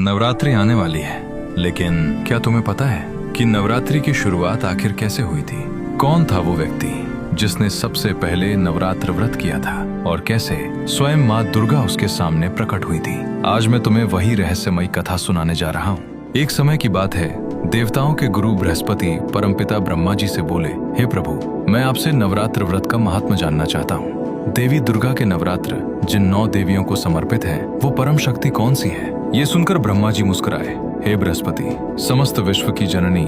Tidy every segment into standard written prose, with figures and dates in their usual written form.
नवरात्रि आने वाली है, लेकिन क्या तुम्हें पता है कि नवरात्रि की शुरुआत आखिर कैसे हुई थी? कौन था वो व्यक्ति जिसने सबसे पहले नवरात्र व्रत किया था और कैसे स्वयं माँ दुर्गा उसके सामने प्रकट हुई थी? आज मैं तुम्हें वही रहस्यमयी कथा सुनाने जा रहा हूँ। एक समय की बात है, देवताओं के गुरु बृहस्पति परमपिता ब्रह्मा जी से बोले, हे प्रभु, मैं आपसे नवरात्र व्रत का महात्म जानना चाहता हूँ। देवी दुर्गा के नवरात्र जिन 9 देवियों को समर्पित है, वो परम शक्ति कौन सी है? ये सुनकर ब्रह्मा जी मुस्कुराए, हे बृहस्पति, समस्त विश्व की जननी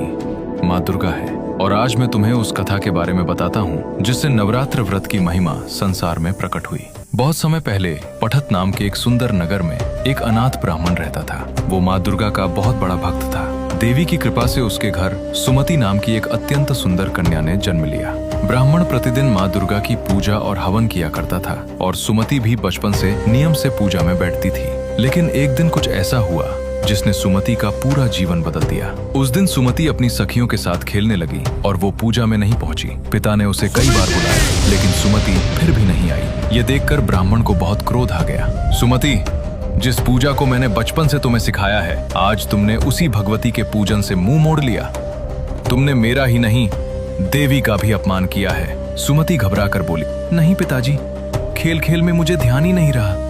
माँ दुर्गा है और आज मैं तुम्हें उस कथा के बारे में बताता हूँ जिससे नवरात्र व्रत की महिमा संसार में प्रकट हुई। बहुत समय पहले पठत नाम के एक सुंदर नगर में एक अनाथ ब्राह्मण रहता था। वो माँ दुर्गा का बहुत बड़ा भक्त था। देवी की कृपा से उसके घर सुमति नाम की एक अत्यंत सुंदर कन्या ने जन्म लिया। ब्राह्मण प्रतिदिन माँ दुर्गा की पूजा और हवन किया करता था और सुमति भी बचपन से नियम से पूजा में बैठती थी। लेकिन एक दिन कुछ ऐसा हुआ जिसने सुमति का पूरा जीवन बदल दिया। उस दिन सुमति अपनी सखियों के साथ खेलने लगी और वो पूजा में नहीं पहुंची। पिता ने उसे कई बार बुलाया, लेकिन सुमति फिर भी नहीं आई। ये देखकर ब्राह्मण को बहुत क्रोध आ गया। सुमति, जिस पूजा को मैंने बचपन से तुम्हें सिखाया है, आज तुमने उसी भगवती के पूजन से मुंह मोड़ लिया। तुमने मेरा ही नहीं, देवी का भी अपमान किया है। सुमति घबरा कर बोली, नहीं पिताजी, खेल खेल में मुझे ध्यान ही नहीं रहा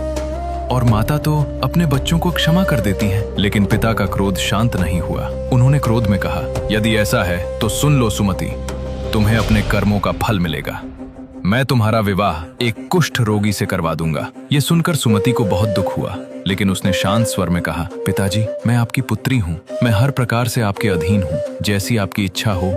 और माता तो अपने बच्चों को क्षमा कर देती हैं। लेकिन पिता का क्रोध शांत नहीं हुआ। उन्होंने क्रोध में कहा, यदि ऐसा है तो सुन लो सुमति, तुम्हें अपने कर्मों का फल मिलेगा। मैं तुम्हारा विवाह एक कुष्ठ रोगी से करवा दूंगा। ये सुनकर सुमति को बहुत दुख हुआ, लेकिन उसने शांत स्वर में कहा, पिताजी, मैं आपकी पुत्री हूँ। मैं हर प्रकार से आपके अधीन हूँ। जैसी आपकी इच्छा हो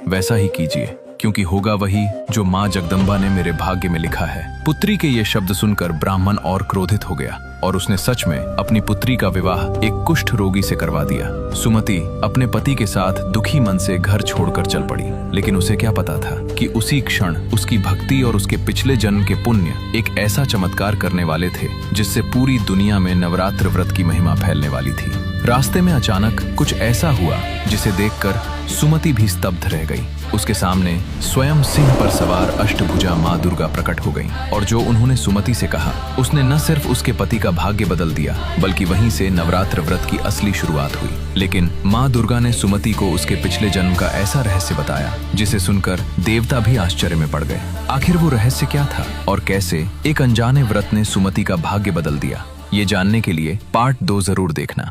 वैसा ही कीजिए, क्योंकि होगा वही जो माँ जगदम्बा ने मेरे भाग्य में लिखा है। पुत्री के ये शब्द सुनकर ब्राह्मण और क्रोधित हो गया और उसने सच में अपनी पुत्री का विवाह एक कुष्ठ रोगी से करवा दिया। सुमति अपने पति के साथ दुखी मन से घर छोड़कर चल पड़ी, लेकिन उसे क्या पता था कि उसी क्षण उसकी भक्ति और उसके पिछले जन्म के पुण्य एक ऐसा चमत्कार करने वाले थे जिससे पूरी दुनिया में नवरात्र व्रत की महिमा फैलने वाली थी। रास्ते में अचानक कुछ ऐसा हुआ जिसे देखकर सुमति भी स्तब्ध रह गई। उसके सामने स्वयं सिंह पर सवार अष्टभुजा माँ दुर्गा प्रकट हो गई और जो उन्होंने सुमति से कहा, उसने न सिर्फ उसके पति का भाग्य बदल दिया, बल्कि वहीं से नवरात्र व्रत की असली शुरुआत हुई। लेकिन माँ दुर्गा ने सुमति को उसके पिछले जन्म का ऐसा रहस्य बताया जिसे सुनकर देवता भी आश्चर्य में पड़ गए। आखिर वो रहस्य क्या था और कैसे एक अनजाने व्रत ने सुमति का भाग्य बदल दिया? ये जानने के लिए पार्ट 2 जरूर देखना।